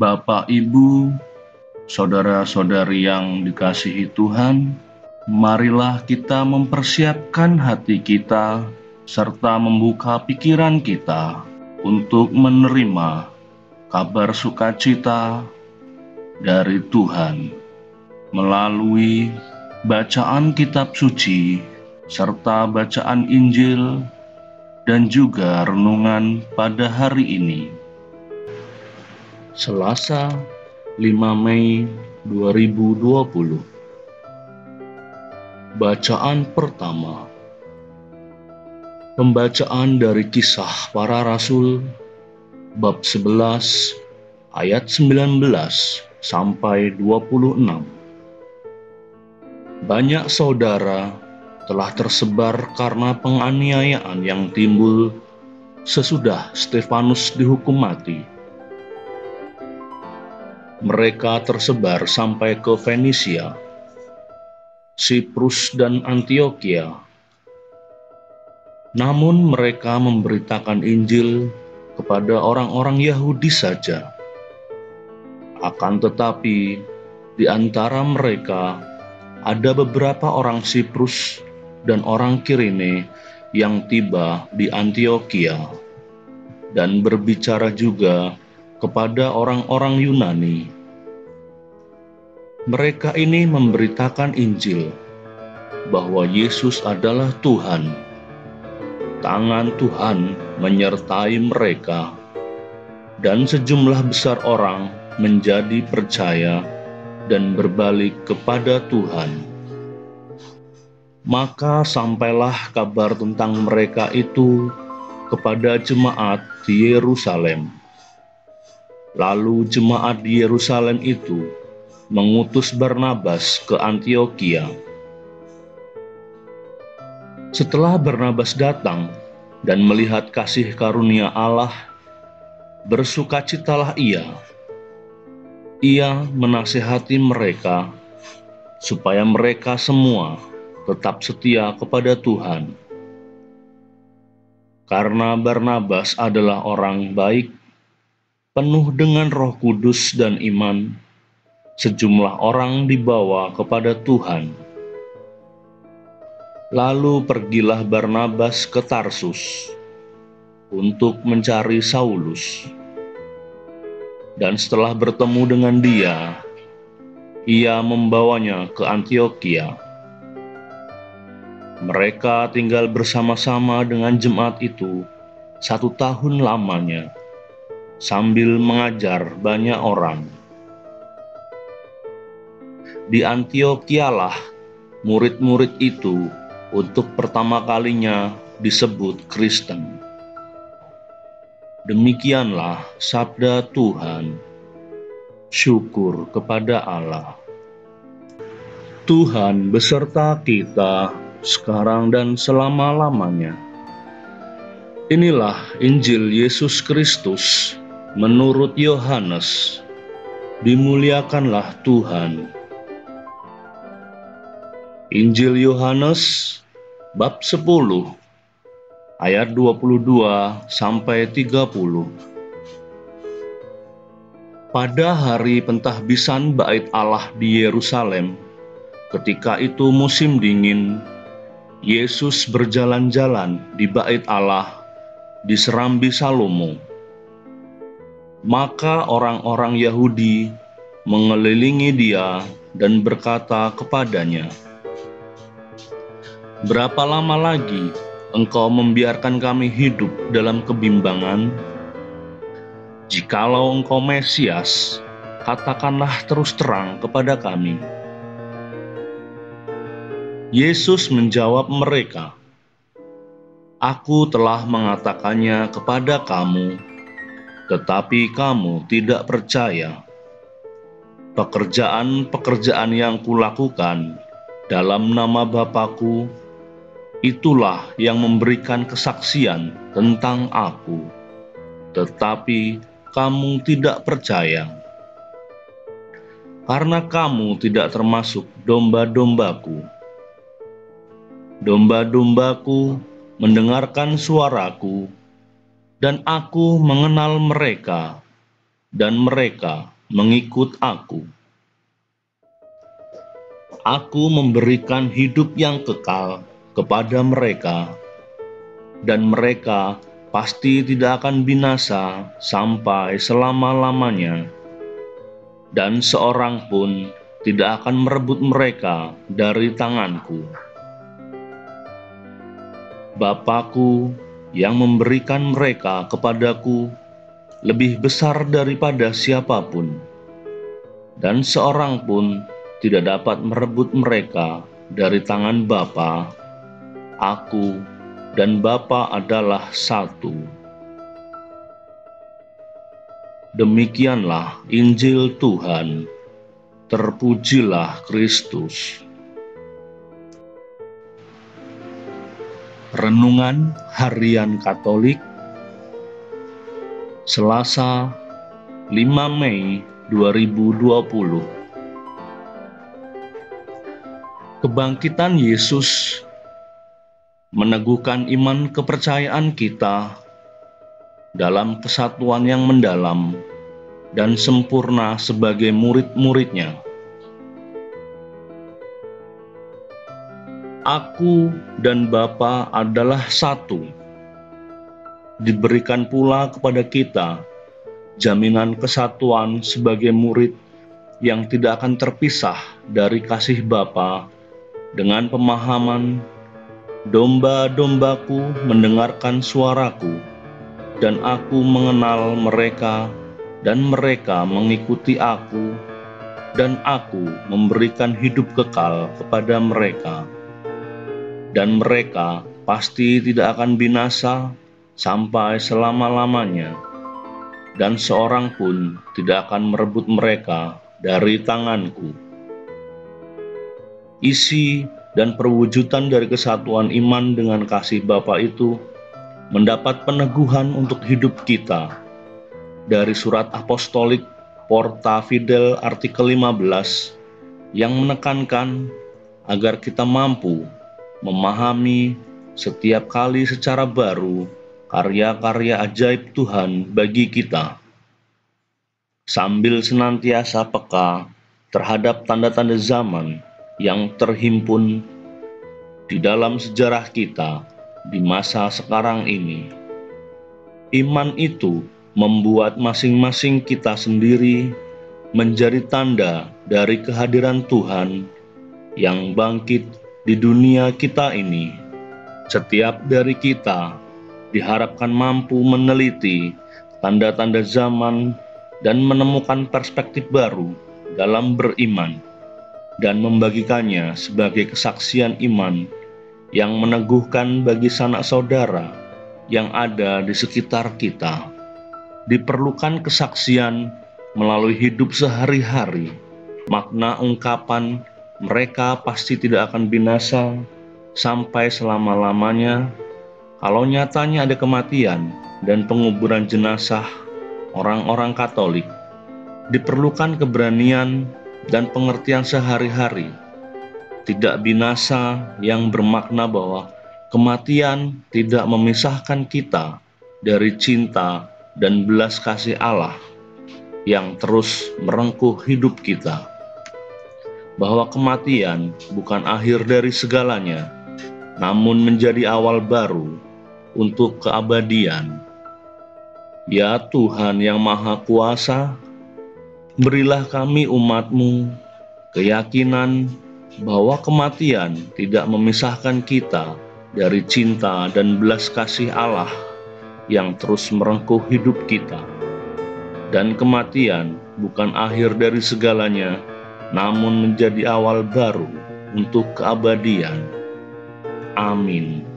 Bapak, Ibu, saudara-saudari yang dikasihi Tuhan, marilah kita mempersiapkan hati kita serta membuka pikiran kita untuk menerima kabar sukacita dari Tuhan melalui bacaan kitab suci serta bacaan Injil dan juga renungan pada hari ini. Selasa 5 Mei 2020. Bacaan pertama. Pembacaan dari Kisah Para Rasul bab 11 ayat 19 sampai 26. Banyak saudara telah tersebar karena penganiayaan yang timbul sesudah Stefanus dihukum mati. Mereka tersebar sampai ke Fenisia, Siprus dan Antioquia. Namun mereka memberitakan Injil kepada orang-orang Yahudi saja. Akan tetapi di antara mereka ada beberapa orang Siprus dan orang Kirene yang tiba di Antioquia dan berbicara juga kepada orang-orang Yunani. Mereka ini memberitakan Injil bahwa Yesus adalah Tuhan. Tangan Tuhan menyertai mereka, dan sejumlah besar orang menjadi percaya dan berbalik kepada Tuhan. Maka sampailah kabar tentang mereka itu kepada jemaat di Yerusalem. Lalu jemaat di Yerusalem itu mengutus Barnabas ke Antioquia. Setelah Barnabas datang dan melihat kasih karunia Allah, bersukacitalah ia. Ia menasihati mereka supaya mereka semua tetap setia kepada Tuhan. Karena Barnabas adalah orang baik, penuh dengan Roh Kudus dan iman, sejumlah orang dibawa kepada Tuhan. Lalu pergilah Barnabas ke Tarsus untuk mencari Saulus. Dan setelah bertemu dengan dia, ia membawanya ke Antioquia. Mereka tinggal bersama-sama dengan jemaat itu 1 tahun lamanya, sambil mengajar banyak orang. Di Antioquialah murid-murid itu untuk pertama kalinya disebut Kristen. Demikianlah sabda Tuhan. Syukur kepada Allah. Tuhan beserta kita sekarang dan selama-lamanya. Inilah Injil Yesus Kristus menurut Yohanes. Dimuliakanlah Tuhan. Injil Yohanes bab 10 ayat 22 sampai 30. Pada hari pentahbisan bait Allah di Yerusalem, ketika itu musim dingin, Yesus berjalan-jalan di bait Allah di Serambi Salomo. Maka orang-orang Yahudi mengelilingi dia dan berkata kepadanya, "Berapa lama lagi engkau membiarkan kami hidup dalam kebimbangan? Jikalau engkau Mesias, katakanlah terus terang kepada kami." Yesus menjawab mereka, "Aku telah mengatakannya kepada kamu, tetapi kamu tidak percaya. Pekerjaan-pekerjaan yang kulakukan dalam nama Bapa-Ku, itulah yang memberikan kesaksian tentang Aku, tetapi kamu tidak percaya. Karena kamu tidak termasuk domba-dombaku. Domba-dombaku mendengarkan suaraku, dan Aku mengenal mereka, dan mereka mengikut Aku. Aku memberikan hidup yang kekal kepada mereka, dan mereka pasti tidak akan binasa sampai selama-lamanya, dan seorang pun tidak akan merebut mereka dari tanganku. Bapa-Ku yang memberikan mereka kepadaku lebih besar daripada siapapun, dan seorang pun tidak dapat merebut mereka dari tangan Bapa. Aku dan Bapa adalah satu. Demikianlah Injil Tuhan. Terpujilah Kristus. Renungan Harian Katolik Selasa 5 Mei 2020. Kebangkitan Yesus meneguhkan iman kepercayaan kita dalam kesatuan yang mendalam dan sempurna sebagai murid-murid-Nya. Aku dan Bapa adalah satu. Diberikan pula kepada kita jaminan kesatuan sebagai murid yang tidak akan terpisah dari kasih Bapa dengan pemahaman, domba-dombaku mendengarkan suaraku, dan aku mengenal mereka, dan mereka mengikuti aku, dan aku memberikan hidup kekal kepada mereka. Dan mereka pasti tidak akan binasa sampai selama-lamanya, dan seorang pun tidak akan merebut mereka dari tanganku. Isi dan perwujudan dari kesatuan iman dengan kasih Bapa itu mendapat peneguhan untuk hidup kita dari surat apostolik Porta Fidel artikel 15 yang menekankan agar kita mampu memahami setiap kali secara baru karya-karya ajaib Tuhan bagi kita, sambil senantiasa peka terhadap tanda-tanda zaman yang terhimpun di dalam sejarah kita di masa sekarang ini. Iman itu membuat masing-masing kita sendiri menjadi tanda dari kehadiran Tuhan yang bangkit di dunia kita ini. Setiap dari kita diharapkan mampu meneliti tanda-tanda zaman dan menemukan perspektif baru dalam beriman, dan membagikannya sebagai kesaksian iman yang meneguhkan bagi sanak saudara yang ada di sekitar kita. Diperlukan kesaksian melalui hidup sehari-hari. Makna ungkapan mereka pasti tidak akan binasa sampai selama-lamanya, kalau nyatanya ada kematian dan penguburan jenazah orang-orang Katolik. Diperlukan keberanian dan pengertian sehari-hari. Tidak binasa yang bermakna bahwa kematian tidak memisahkan kita dari cinta dan belas kasih Allah yang terus merengkuh hidup kita. Bahwa kematian bukan akhir dari segalanya, namun menjadi awal baru untuk keabadian. Ya Tuhan yang Maha Kuasa, berilah kami umat-Mu keyakinan bahwa kematian tidak memisahkan kita dari cinta dan belas kasih Allah yang terus merengkuh hidup kita. Dan kematian bukan akhir dari segalanya, namun menjadi awal baru untuk keabadian. Amin.